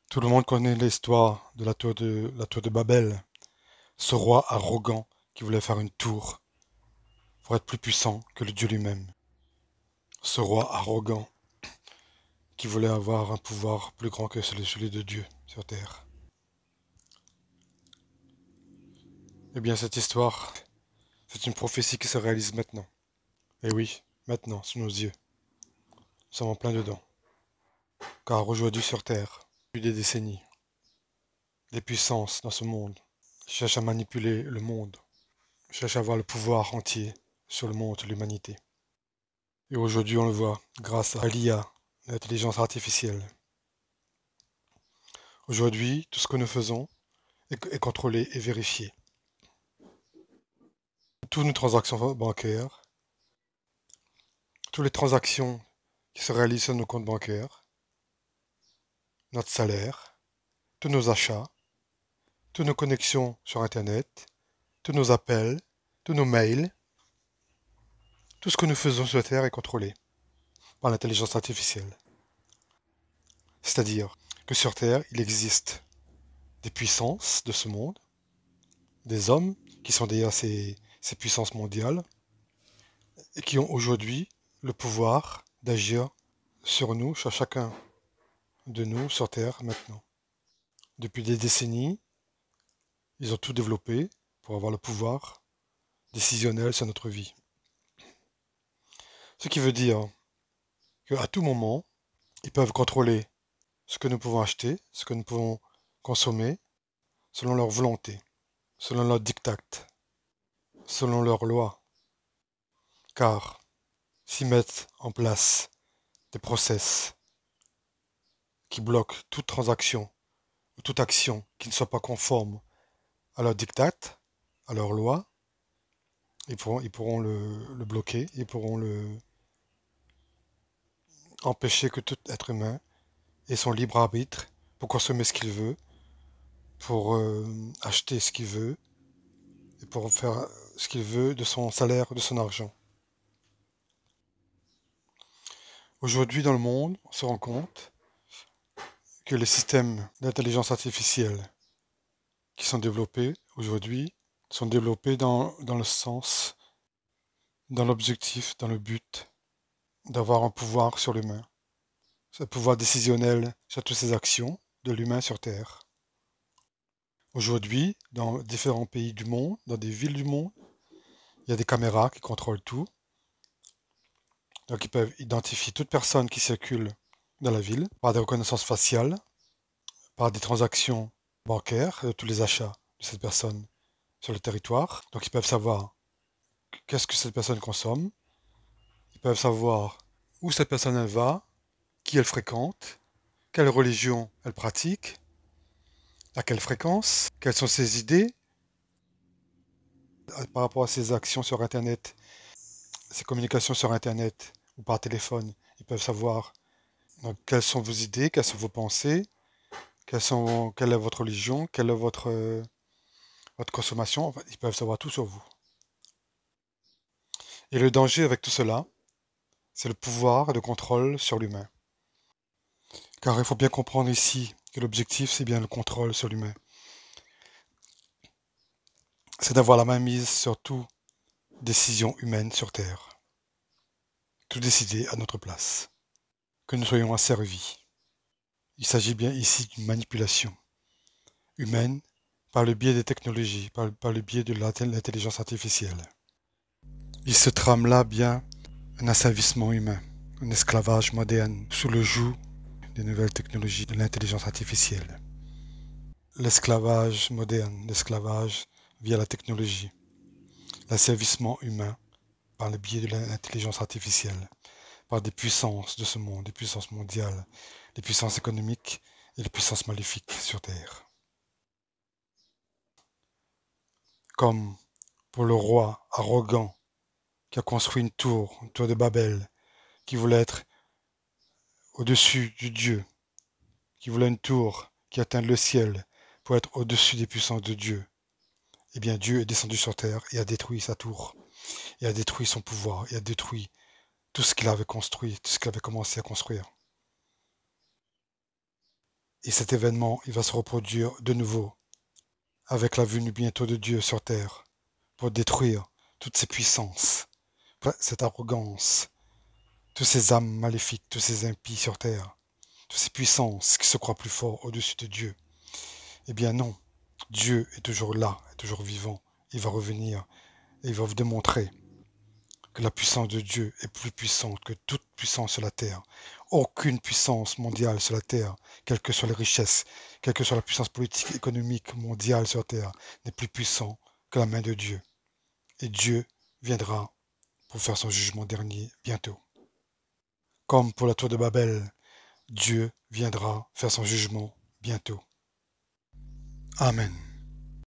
Tout le monde connaît l'histoire de la tour de Babel, ce roi arrogant qui voulait faire une tour pour être plus puissant que le Dieu lui-même. Ce roi arrogant qui voulait avoir un pouvoir plus grand que celui de Dieu sur terre. Eh bien, cette histoire, c'est une prophétie qui se réalise maintenant. Et oui, maintenant, sous nos yeux. Nous sommes en plein dedans. Car aujourd'hui sur terre, depuis des décennies, les puissances dans ce monde cherchent à manipuler le monde, cherchent à avoir le pouvoir entier sur le monde, sur l'humanité. Et aujourd'hui, on le voit grâce à l'IA, l'intelligence artificielle. Aujourd'hui, tout ce que nous faisons est contrôlé et vérifié. Toutes nos transactions bancaires, toutes les transactions qui se réalisent sur nos comptes bancaires, notre salaire, tous nos achats, toutes nos connexions sur Internet, tous nos appels, tous nos mails, tout ce que nous faisons sur Terre est contrôlé par l'intelligence artificielle. C'est-à-dire que sur Terre, il existe des puissances de ce monde, des hommes qui sont d'ailleurs ces puissances mondiales, et qui ont aujourd'hui le pouvoir d'agir sur nous, sur chacun de nous sur Terre maintenant. Depuis des décennies, ils ont tout développé pour avoir le pouvoir décisionnel sur notre vie. Ce qui veut dire qu'à tout moment, ils peuvent contrôler ce que nous pouvons acheter, ce que nous pouvons consommer, selon leur volonté, selon leur diktat, selon leurs lois. Car s'ils mettent en place des process qui bloquent toute transaction ou toute action qui ne soit pas conforme à leur diktat, à leur loi, ils pourront le bloquer, ils pourront empêcher que tout être humain ait son libre arbitre pour consommer ce qu'il veut, pour acheter ce qu'il veut, et pour faire ce qu'il veut de son salaire, de son argent. Aujourd'hui, dans le monde, on se rend compte que les systèmes d'intelligence artificielle qui sont développés aujourd'hui sont développés dans le sens, dans l'objectif, dans le but d'avoir un pouvoir sur l'humain. C'est un pouvoir décisionnel sur toutes ces actions de l'humain sur Terre. Aujourd'hui, dans différents pays du monde, dans des villes du monde, il y a des caméras qui contrôlent tout. Donc ils peuvent identifier toute personne qui circule dans la ville par des reconnaissances faciales, par des transactions bancaires, tous les achats de cette personne sur le territoire. Donc ils peuvent savoir qu'est-ce que cette personne consomme, ils peuvent savoir où cette personne elle va, qui elle fréquente, quelle religion elle pratique, à quelle fréquence, quelles sont ses idées par rapport à ses actions sur Internet, ses communications sur Internet ou par téléphone. Ils peuvent savoir donc, quelles sont vos idées, quelles sont vos pensées, quelle est votre religion, quelle est votre consommation. Enfin, ils peuvent savoir tout sur vous. Et le danger avec tout cela, c'est le pouvoir et le contrôle sur l'humain. Car il faut bien comprendre ici que l'objectif, c'est bien le contrôle sur l'humain. C'est d'avoir la main mise sur toute décision humaine sur Terre. Tout décider à notre place. Que nous soyons asservis. Il s'agit bien ici d'une manipulation humaine par le biais des technologies, par le biais de l'intelligence artificielle. Il se trame là bien un asservissement humain, un esclavage moderne sous le joug des nouvelles technologies de l'intelligence artificielle. L'esclavage moderne, l'esclavage via la technologie, l'asservissement humain par le biais de l'intelligence artificielle, par des puissances de ce monde, des puissances mondiales, les puissances économiques et les puissances maléfiques sur Terre. Comme pour le roi arrogant qui a construit une tour de Babel, qui voulait être au-dessus du Dieu, qui voulait une tour qui atteigne le ciel pour être au-dessus des puissances de Dieu. Eh bien, Dieu est descendu sur terre et a détruit sa tour, et a détruit son pouvoir, et a détruit tout ce qu'il avait construit, tout ce qu'il avait commencé à construire. Et cet événement, il va se reproduire de nouveau, avec la venue bientôt de Dieu sur terre, pour détruire toutes ces puissances, cette arrogance, toutes ces âmes maléfiques, tous ces impies sur terre, toutes ces puissances qui se croient plus forts au-dessus de Dieu. Eh bien non, Dieu est toujours là, est toujours vivant. Il va revenir et il va vous démontrer que la puissance de Dieu est plus puissante que toute puissance sur la terre. Aucune puissance mondiale sur la terre, quelles que soient les richesses, quelle que soit la puissance politique, économique, mondiale sur la terre, n'est plus puissant que la main de Dieu. Et Dieu viendra pour faire son jugement dernier bientôt. Comme pour la tour de Babel, Dieu viendra faire son jugement bientôt. Amen.